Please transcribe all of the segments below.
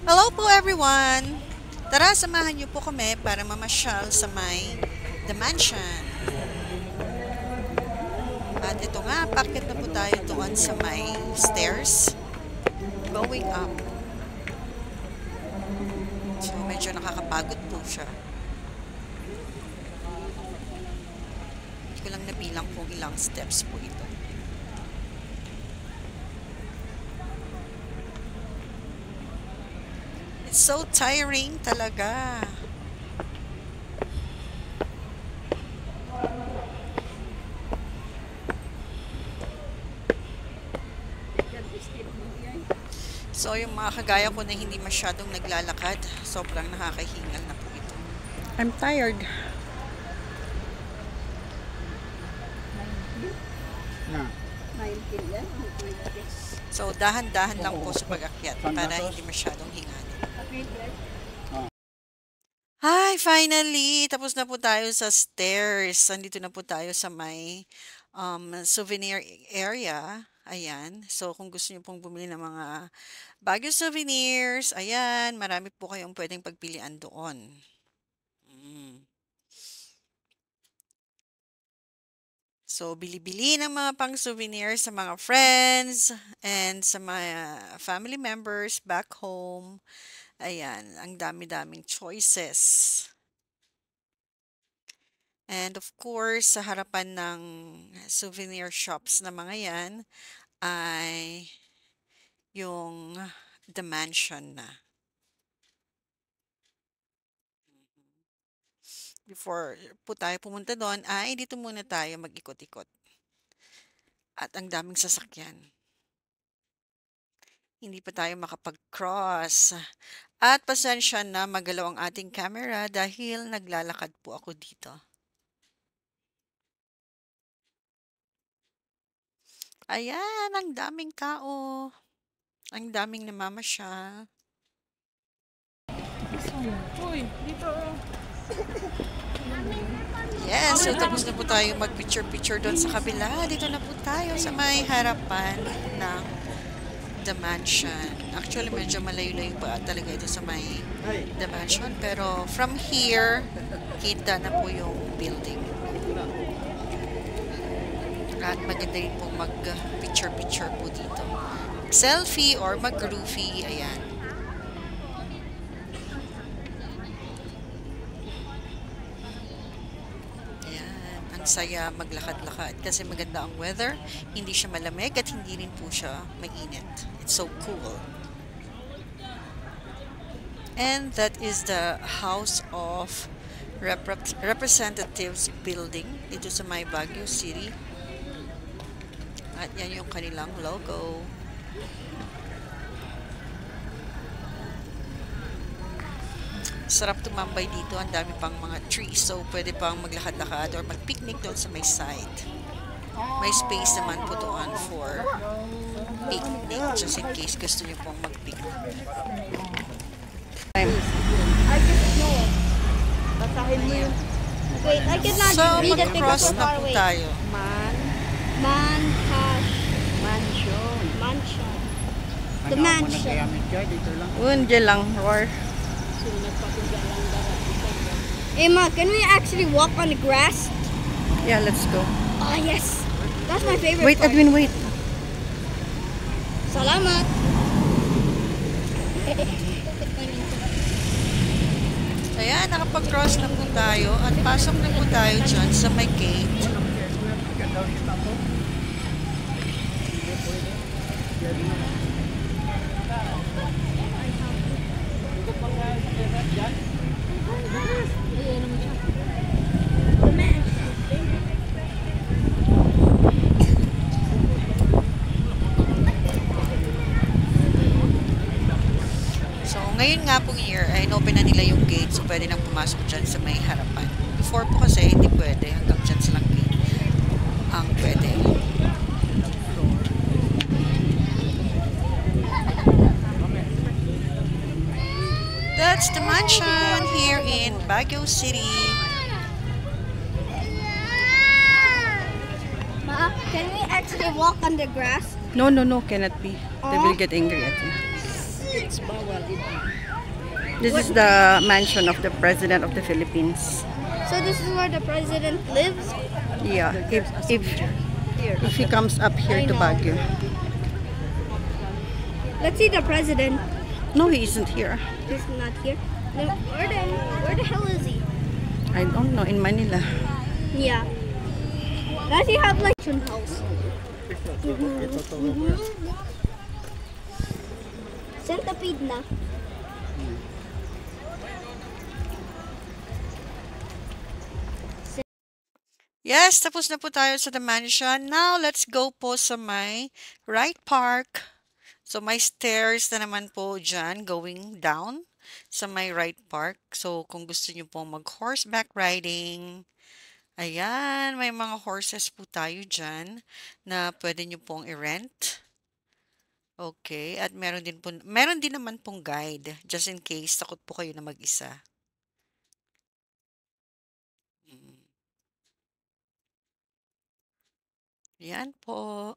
Hello po everyone! Tara, samahan niyo po kami para mamasyal sa may The Mansion. At ito nga, pakit na po tayo doon sa may stairs. Going up. So, medyo nakakapagod po siya. Hindi ko lang nabilang kung ilang steps po ito. It's so tiring talaga. So, yung mga kagaya ko na hindi masyadong naglalakad, sobrang nakakahingal na po ito. I'm tired. So, dahan-dahan lang po sa pag-akyat para hindi masyadong hingalin. Hi, finally! Tapos na po tayo sa stairs. Andito na po tayo sa may souvenir area. Ayan. So, kung gusto niyo pong bumili ng mga Baguio souvenirs, ayan, marami po kayong pwedeng pagpilian doon. So, bili-bili ng mga pang-souvenir sa mga friends and sa mga family members back home. Ayan, ang dami-daming choices. And of course, sa harapan ng souvenir shops na mga yan ay yung The Mansion na. Before po tayo pumunta doon, ay dito muna tayo mag-ikot-ikot. At ang daming sasakyan. Hindi pa tayo makapag-cross. At pasensya na magalaw ang ating camera dahil naglalakad po ako dito. Ayan, ang daming tao. Ang daming namamasyal. Uy, dito. Yes, so tapos na po tayo mag-picture-picture doon sa kabila. Dito na po tayo sa may harapan ng The Mansion. Actually, medyo malayo-layo pa talaga ito sa may The Mansion. Pero from here, kita na po yung building. At maganda rin po mag-picture-picture po dito. Selfie or mag-roofie, ayan. Saya maglakad-lakad kasi maganda ang weather, hindi siya malamig at hindi rin po siya mainit. It's so cool. And that is the House of Representatives building dito sa may Baguio City. At yan yung kanilang logo. Sarap tumambay dito. Ang dami pang mga trees. So, pwede pang maglakad-lakad or mag-picnic doon sa may side. May space naman po doon for picnic. Just in case gusto niyo pong mag-picnic. I just know. Basahin mo yun. Wait, I cannot So, read it because mag-cross so na far po away. tayo. Mansion. The mansion. Dyan lang, roar. Emma, can we actually walk on the grass? Yeah, let's go. Oh, yes. That's my favorite Wait, part. Edwin, wait. Salamat. Ayan, nakapag-cross na po tayo. At pasok na po tayo dyan sa may gate. So, ngayon nga pong year, ay open na nila yung gate. So, pwede nang pumasok dyan sa may harapan. Before po kasi, hindi pwede. Hanggang dyan silang gate ang pwede. That's the mansion here in Baguio City. Ma, can we actually walk on the grass? No, cannot be. They will get angry at you. It's bawal. This is the mansion of the President of the Philippines. So this is where the president lives? Yeah, if he comes up here I to know. Baguio. Let's see the president. No, he isn't here. He's not here. Then where the hell is he? I don't know, in Manila. Yeah. Does he have like a house? Centipede na. Yes, tapos na po tayo sa The Mansion. Now, let's go po sa may Wright Park. So, may stairs na naman po dyan going down sa may Wright Park. So, kung gusto nyo pong mag-horseback riding, ayan, may mga horses po tayo dyan na pwede nyo pong i-rent. Okay, at meron din naman pong guide just in case takot po kayo na mag-isa. Mm. Yan po.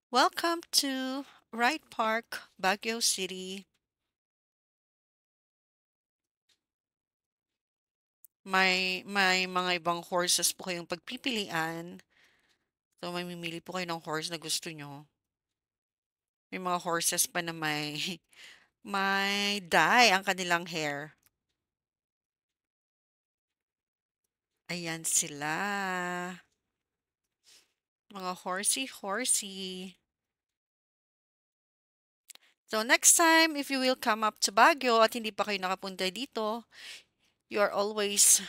Welcome to Wright Park, Baguio City. May mga ibang horses po kayong pagpipilian. So, mamimili po kayo ng horse na gusto nyo. May mga horses pa na may, may dye ang kanilang hair. Ayan sila. Mga horsey. So, next time, if you will come up to Baguio at hindi pa kayo nakapunta dito, you are always